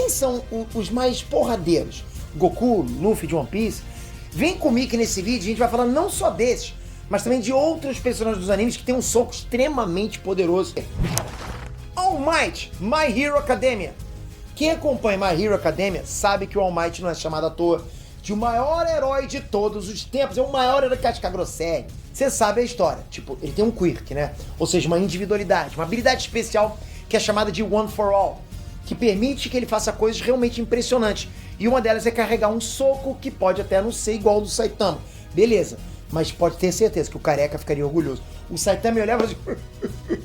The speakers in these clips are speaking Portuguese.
quem são os mais porradeiros? Goku, Luffy de One Piece? Vem comigo que nesse vídeo a gente vai falar não só desses, mas também de outros personagens dos animes que tem um soco extremamente poderoso. All Might, My Hero Academia. Quem acompanha My Hero Academia sabe que o All Might não é chamado à toa de o maior herói de todos os tempos. É o maior herói casca-grosselha. Você sabe a história. Tipo, ele tem um quirk, né? Ou seja, uma individualidade, uma habilidade especial que é chamada de One for All, que permite que ele faça coisas realmente impressionantes. E uma delas é carregar um soco que pode até não ser igual ao do Saitama. Beleza, mas pode ter certeza que o careca ficaria orgulhoso. O Saitama olhava assim,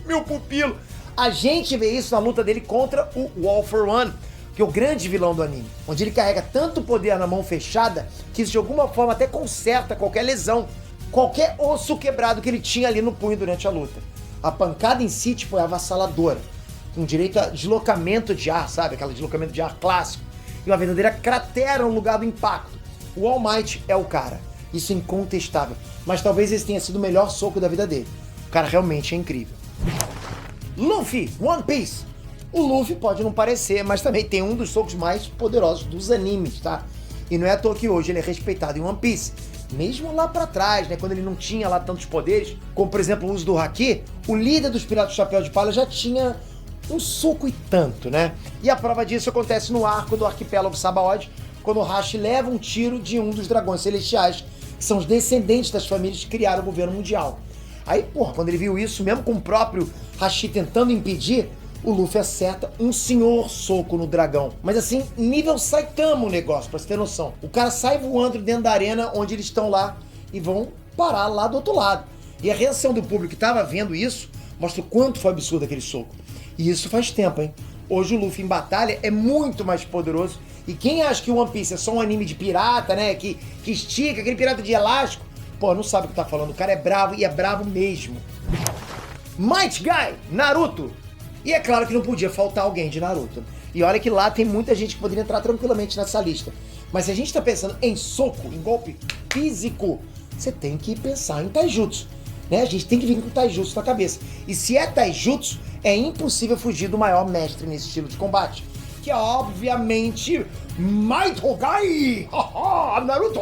meu pupilo. A gente vê isso na luta dele contra o All for One, que é o grande vilão do anime, onde ele carrega tanto poder na mão fechada que isso de alguma forma até conserta qualquer lesão, qualquer osso quebrado que ele tinha ali no punho durante a luta. A pancada em si, tipo, é avassaladora, com direito a deslocamento de ar, sabe? Aquele deslocamento de ar clássico. E uma verdadeira cratera no lugar do impacto. O All Might é o cara. Isso é incontestável. Mas talvez esse tenha sido o melhor soco da vida dele. O cara realmente é incrível. Luffy, One Piece. O Luffy pode não parecer, mas também tem um dos socos mais poderosos dos animes, tá? E não é à toa que hoje ele é respeitado em One Piece. Mesmo lá pra trás, né, quando ele não tinha lá tantos poderes, como por exemplo o uso do Haki, o líder dos Piratas do Chapéu de Palha já tinha um soco e tanto, né? E a prova disso acontece no arco do arquipélago Sabaody, quando o Hashi leva um tiro de um dos dragões celestiais, que são os descendentes das famílias que criaram o governo mundial. Aí, porra, quando ele viu isso, mesmo com o próprio Hashi tentando impedir, o Luffy acerta um senhor soco no dragão. Mas assim, nível Saitama o negócio, pra você ter noção. O cara sai voando dentro da arena onde eles estão lá e vão parar lá do outro lado. E a reação do público que tava vendo isso mostra o quanto foi absurdo aquele soco. E isso faz tempo, hein? Hoje o Luffy em batalha é muito mais poderoso. E quem acha que o One Piece é só um anime de pirata, né? Que estica, aquele pirata de elástico, pô, não sabe o que tá falando. O cara é bravo e é bravo mesmo. Might Guy, Naruto. E é claro que não podia faltar alguém de Naruto. E olha que lá tem muita gente que poderia entrar tranquilamente nessa lista. Mas se a gente tá pensando em soco, em golpe físico, você tem que pensar em taijutsu, né? A gente tem que vir com taijutsu na cabeça. E se é taijutsu, é impossível fugir do maior mestre nesse estilo de combate, que é obviamente Might Guy! Naruto!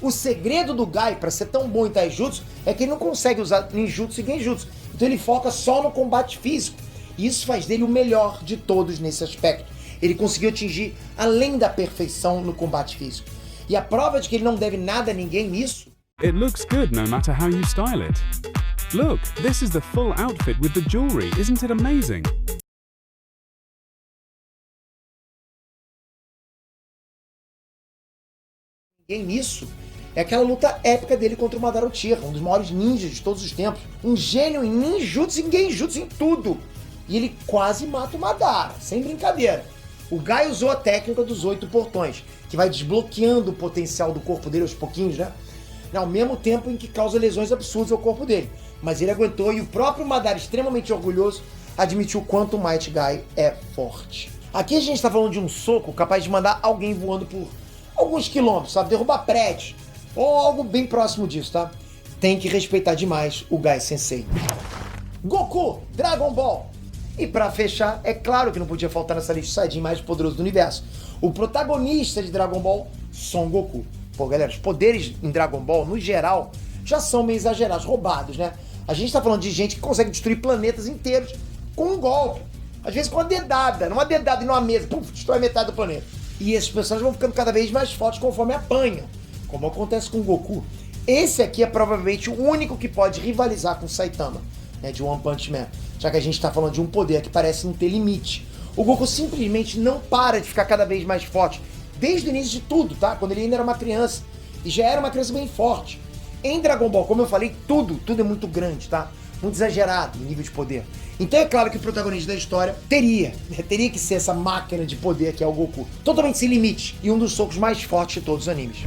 O segredo do Guy para ser tão bom em taijutsu é que ele não consegue usar ninjutsu e genjutsu. Então ele foca só no combate físico. E isso faz dele o melhor de todos nesse aspecto. Ele conseguiu atingir além da perfeição no combate físico. E a prova de que ele não deve nada a ninguém nisso... It looks good no matter how you style it. Look, this is the full outfit with the jewelry. Isn't it amazing? Ninguém nisso é aquela luta épica dele contra o Madara Uchiha, um dos maiores ninjas de todos os tempos. Um gênio em ninjutsu e genjutsu, em tudo. E ele quase mata o Madara, sem brincadeira. O Guy usou a técnica dos 8 portões, que vai desbloqueando o potencial do corpo dele aos pouquinhos, né? Ao mesmo tempo em que causa lesões absurdas ao corpo dele. Mas ele aguentou e o próprio Madara, extremamente orgulhoso, admitiu o quanto o Might Guy é forte. Aqui a gente tá falando de um soco capaz de mandar alguém voando por alguns quilômetros, sabe? Derrubar prédios, ou algo bem próximo disso, tá? Tem que respeitar demais o Guy Sensei. Goku, Dragon Ball. E pra fechar, é claro que não podia faltar nessa lista o Saiyajin mais poderoso do universo. O protagonista de Dragon Ball, Son Goku. Pô, galera, os poderes em Dragon Ball, no geral, já são meio exagerados, roubados, né? A gente tá falando de gente que consegue destruir planetas inteiros com um golpe. Às vezes com uma dedada, numa dedada e numa mesa, pum, destrói metade do planeta. E esses personagens vão ficando cada vez mais fortes conforme apanham, como acontece com o Goku. Esse aqui é provavelmente o único que pode rivalizar com o Saitama, né, de One Punch Man, já que a gente tá falando de um poder que parece não ter limite. O Goku simplesmente não para de ficar cada vez mais forte, desde o início de tudo, tá? Quando ele ainda era uma criança, e já era uma criança bem forte. Em Dragon Ball, como eu falei, tudo é muito grande, tá? Muito exagerado em nível de poder. Então é claro que o protagonista da história teria que ser essa máquina de poder que é o Goku. Totalmente sem limite, e um dos socos mais fortes de todos os animes.